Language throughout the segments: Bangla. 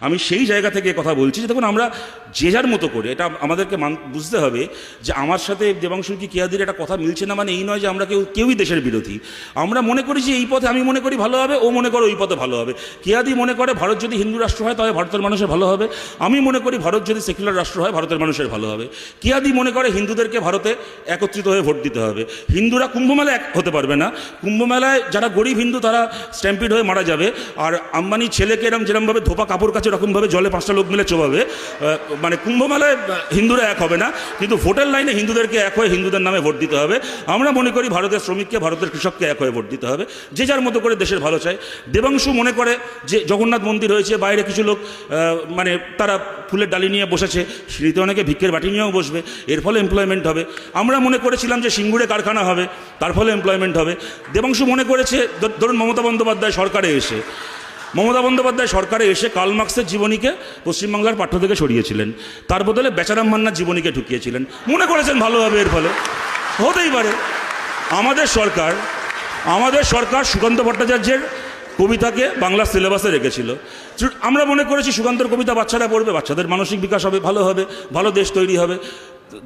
আমি সেই জায়গা থেকে কথা বলছি যে দেখুন আমরা যে যার মতো করে এটা আমাদেরকে বুঝতে হবে যে আমার সাথে দেবাংশুর কি কেয়াদির একটা কথা মিলছে না, মানে এই নয় যে আমরা কেউই দেশের বিরোধী। আমরা মনে করি যে এই পথে আমি মনে করি ভালো হবে, ও মনে করে ওই পথে ভালো হবে। কেয়াদি মনে করে ভারত যদি হিন্দু রাষ্ট্র হয় তবে ভারতের মানুষের ভালো হবে, আমি মনে করি ভারত যদি সেকুলার রাষ্ট্র হয় ভারতের মানুষের ভালো হবে। কেয়াদি মনে করে হিন্দুদেরকে ভারতে একত্রিত হয়ে ভোট দিতে হবে। হিন্দুরা কুম্ভমেলায় এক হতে পারবে না, কুম্ভমেলায় যারা গরিব হিন্দু তারা স্ট্যাম্পিড হয়ে মারা যাবে, আর আম্বানি ছেলেকে এরম যেরমভাবে ধোপা কাপড় কাছে এরকমভাবে জলে 5টা লোক মিলে চোবাবে। মানে কুম্ভমেলায় হিন্দুরা এক হবে না, কিন্তু ভোটের লাইনে হিন্দুদেরকে এক হয়ে হিন্দুদের নামে ভোট দিতে হবে। আমরা মনে করি ভারতের শ্রমিককে ভারতের কৃষককে এক হয়ে ভোট দিতে হবে, যে যার মতো করে দেশের ভালো চায়। দেবাংশু মনে করে যে জগন্নাথ মন্দির হয়েছে, বাইরে কিছু লোক মানে তারা ফুলের ডালি নিয়ে বসেছে, সিঁড়িতে অনেকে ভিক্ষের বাটি নিয়েও বসবে, এর ফলে এমপ্লয়মেন্ট হবে। আমরা মনে করেছিলাম যে সিঙ্গুরে কারখানা হবে, তার ফলে এমপ্লয়মেন্ট হবে। দেবাংশু মনে করেছে ধরুন মমতা বন্দ্যোপাধ্যায় সরকারে এসে কার্ল মার্কসের জীবনীকে পশ্চিমবাংলার পাঠ্য থেকে সরিয়েছিলেন, তার বদলে বেচারাম মান্নার জীবনীকে ঢুকিয়েছিলেন, মনে করেছেন ভালো হবে। এর ফলে হতেই পারে। আমাদের সরকার সুকান্ত ভট্টাচার্যের কবিতাকে বাংলা সিলেবাসে রেখেছিল। আমরা মনে করেছি সুকান্তর কবিতা বাচ্চারা পড়বে, বাচ্চাদের মানসিক বিকাশ হবে, ভালো হবে, ভালো দেশ তৈরি হবে।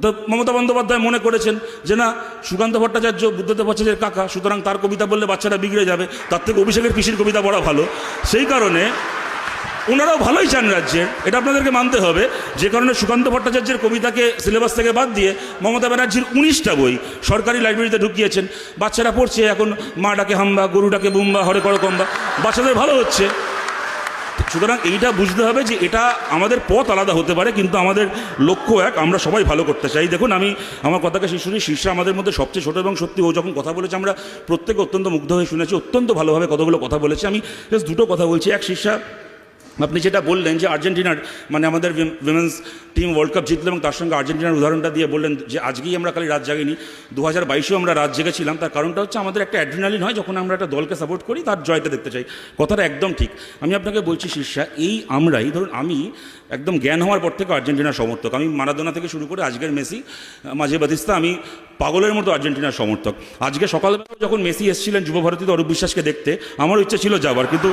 তো মমতা বন্দ্যোপাধ্যায় মনে করেছেন যে না, সুকান্ত ভট্টাচার্য বুদ্ধদেব ভট্টাচার্যের কাকা, সুতরাং তার কবিতা বললে বাচ্চারা বিগড়ে যাবে, তার থেকে অভিষেকের কৃষির কবিতা পড়া ভালো। সেই কারণে ওনারাও ভালোই চান রাজ্যের, এটা আপনাদেরকে মানতে হবে। যে কারণে সুকান্ত ভট্টাচার্যের কবিতাকে সিলেবাস থেকে বাদ দিয়ে মমতা ব্যানার্জির 19টা বই সরকারি লাইব্রেরিতে ঢুকিয়েছেন, বাচ্চারা পড়ছে। এখন মা ডাকে হাম্বা, গরু ডাকে বুম্বা, হরে করো কম্বা, বাচ্চাদের ভালো হচ্ছে। সুতরাং এইটা বুঝতে হবে যে এটা আমাদের পথ আলাদা হতে পারে, কিন্তু আমাদের লক্ষ্য এক, আমরা সবাই ভালো করতে চাই। দেখুন আমি আমার কথাকে শীর্ষে আমাদের মধ্যে সবচেয়ে ছোটো, এবং সত্যি ও যখন কথা বলেছে আমরা প্রত্যেকে অত্যন্ত মুগ্ধ হয়ে শুনেছি, অত্যন্ত ভালোভাবে কতগুলো কথা বলেছে। আমি জাস্ট দুটো কথা বলছি। এক, শীর্ষা আপনি যেটা বললেন যে আর্জেন্টিনার মানে আমাদের উইমেন্স টিম ওয়ার্ল্ড কাপ জিতলো, এবং তার সঙ্গে আর্জেন্টিনার উদাহরণটা দিয়ে বললেন যে আজকেই আমরা খালি রাত জাগিনি, 2022-এও আমরা রাত জেগেছিলাম। তার কারণটা হচ্ছে আমাদের একটা অ্যাড্রিনালিন হয় যখন আমরা একটা দলকে সাপোর্ট করি, তার জয়টা দেখতে চাই। কথাটা একদম ঠিক। আমি আপনাকে বলছি শীর্ষা, আমরাই ধরুন আমি একদম জ্ঞান হওয়ার পর থেকে আর্জেন্টিনার সমর্থক। আমি মারাদোনা থেকে শুরু করে আজকের মেসি, মাঝে বাতিস্তা, আমি পাগলের মতো আর্জেন্টিনার সমর্থক। আজকে সকালবেলা যখন মেসি এসেছিলেন যুবভারতীতে অরূপ বিশ্বাসকে দেখতে, আমার ইচ্ছে ছিল যাবার, কিন্তু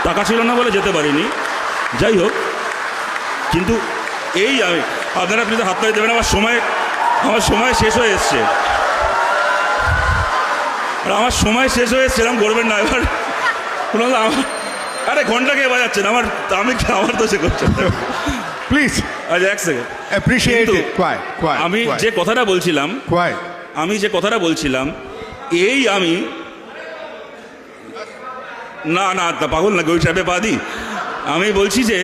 টাকা ছিল না বলে যেতে পারিনি। যাই হোক, কিন্তু আমি আপনারা প্লিজ হাত তালি দেবেন, আমার সময় শেষ হয়ে এসছে, আর আমার সময় শেষ হয়ে এসছে, এরকম করবেন না। এবার আরে ঘন্টা কে বাজাচ্ছেন, আমার তো সে করছেন প্লিজ। আচ্ছা এক সেকেন্ড, আমি যে কথাটা বলছিলাম আমি না পাগল না, গৈ সাহেবে পা দি। আমি বলছি যে